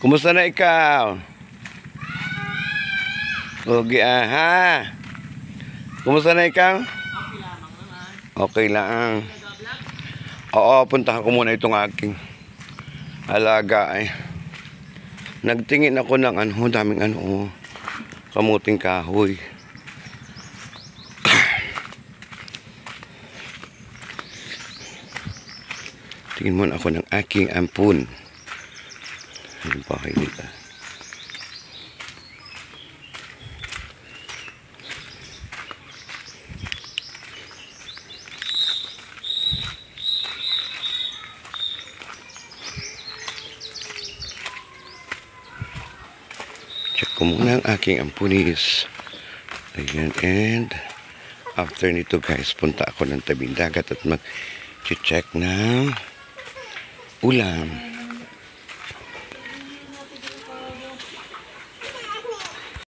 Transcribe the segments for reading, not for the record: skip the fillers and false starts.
Kumusta na ikaw? Okay, ha? Kumusta na ikaw? Okay lang. Oo, puntahan ko muna itong aking alaga ay. Nagtingin ako ng daming kamuting kahoy. Tingin muna ako ng aking ampun. Yung bahay nila. Check ko muna ang aking ampunis. Ayan, and after nito guys, punta ako ng tabing dagat at mag-check ng ulam.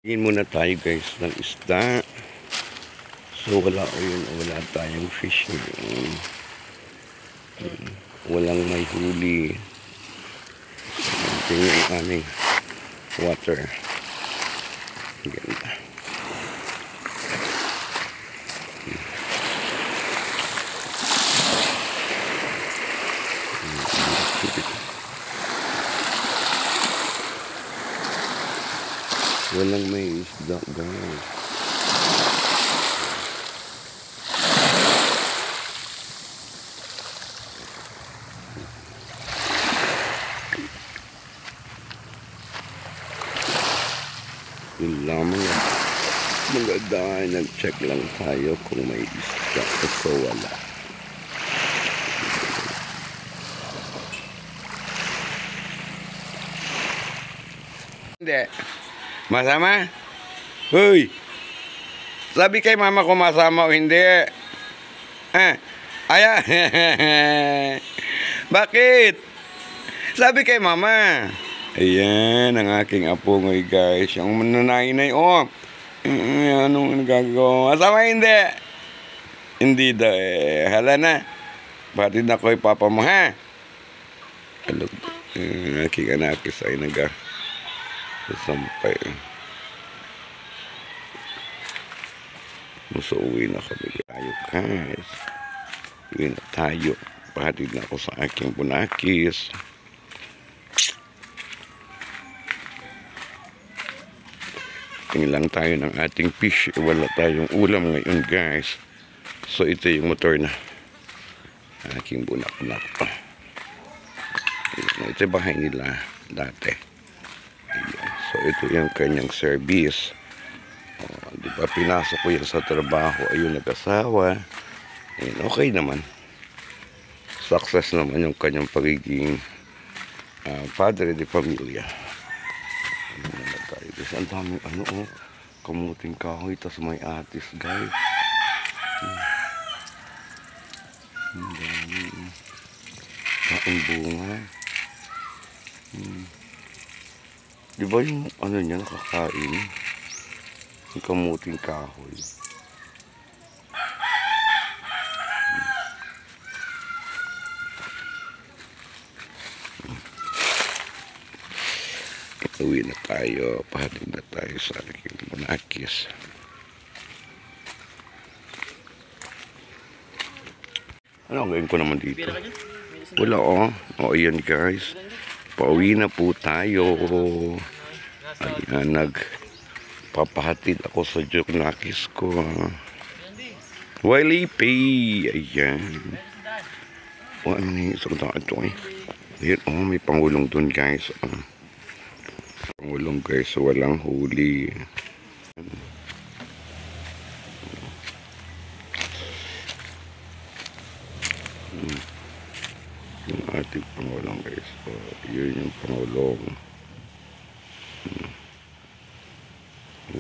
Tingin muna tayo guys ng isda. So wala tayong fish ngayon. Walang may huli. Tingin ang aming water. Ganda. Walang may isda guys. Yun lamang maganda, nag-check lang tayo kung may isda o wala. Hindi. Masama? Hoy! Sabi kay mama kung masama o hindi. Ayan. Bakit? Sabi kay mama. Ayan ang aking apo ngoy guys. Yung nanay-nay. Anong nagagawa? Masama hindi? Hindi daw eh. Hala na. Batid na ko papa mo ha? Alok. Aking anak ay sampay. So uwi na kami tayo guys. Uwi na tayo. Pahatid na ako sa aking bunakis. Tingin lang tayo ng ating fish. Wala tayong ulam ngayon guys. So ito yung motor na aking bunak-bunak. Ito yung bahay nila dati. Ayan. So ito yung kanyang service. Diba pinasok ko yan sa trabaho. Ayun, nag-asawa. Ayan, okay naman. Success naman yung kanyang pagiging padre de familia. Ang daming kamuting kahoy, tas may atis guys. Ang daming daing bunga. Diba yung niya nakakain? Yung kamuting kahoy. Uwi na tayo, pahatid na tayo sa aking bunakis. Ano ang gawin ko naman dito? Wala ayan guys. Pauwi na po tayo. Ayan, nagpapahatid ako sa bunakis ko. Walipi! Ayan. Ano na yung isang daan ito eh. Ayan, may pangulong dun guys. Pangulong guys, so walang huli. Yung ating pangulong guys. Yun yung pangulong.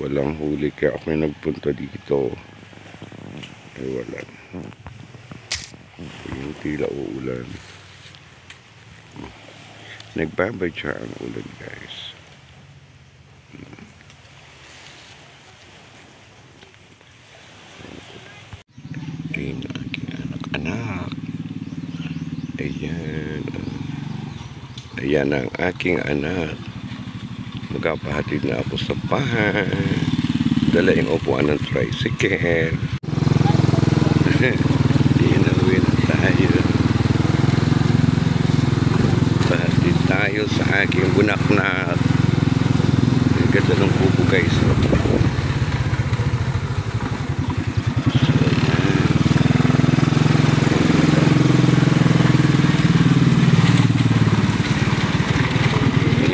Walang huli kaya ako nagpunta dito. Wala. Yung tila uulan. Nagbabadya ang ulan guys. Ayan ang aking anak-anak. Ayan. Ayan ang aking anak. Magpapahatid na ako sa bahay. Dala yung upuan ng tricycle. Inuwi na tayo. Pahatid tayo sa aking bunaknak. Ang ganda ng kubo guys.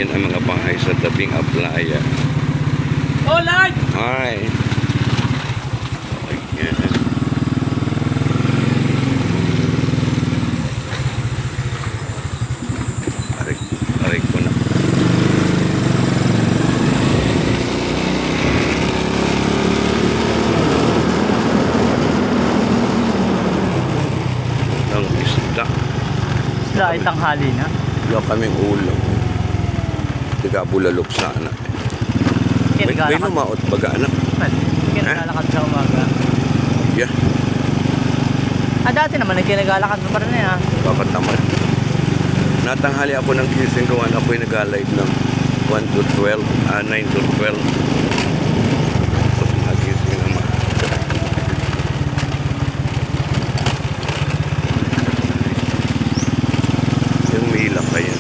Yan ang mga bahay sa tabing Aplaya. Hola! Hi! Ayan. Aray ko na. Ang isda. Isda ay tanghali na. Wala kaming ulam. Tiga bulalok sana. May numaot baga anak. Kinagalakad sa umaga. Yeah. Dati naman nagkinagalakad pa rin yan. Bakit naman? Natanghali ako ng gising gawan. Ako'y nag-live ng 1 to 12, 9 to 12. So, nagising naman. Yung umiilang pa yan.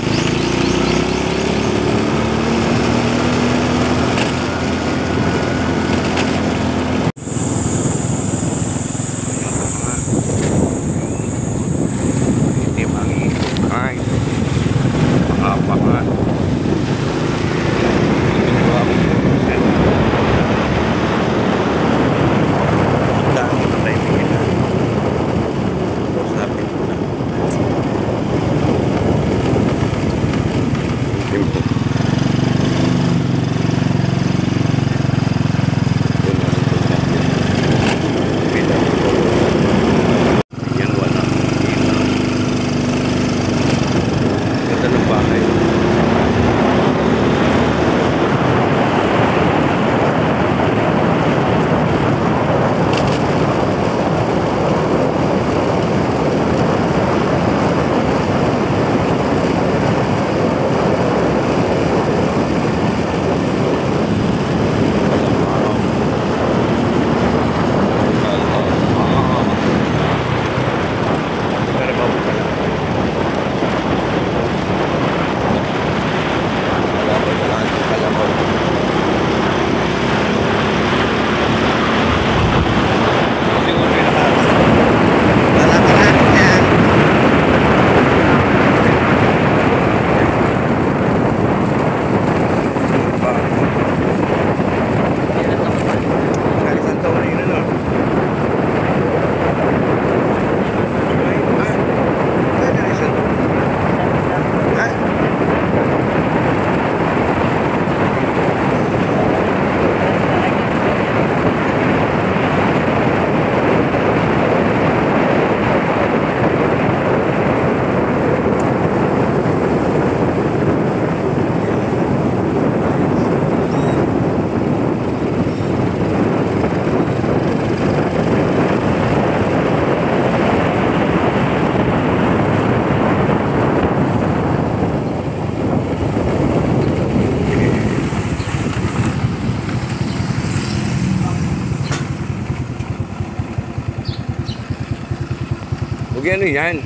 Huwag ano yan.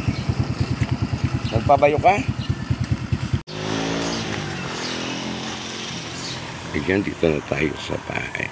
Nagpabayo ka? Ayan, dito na tayo sa bahay.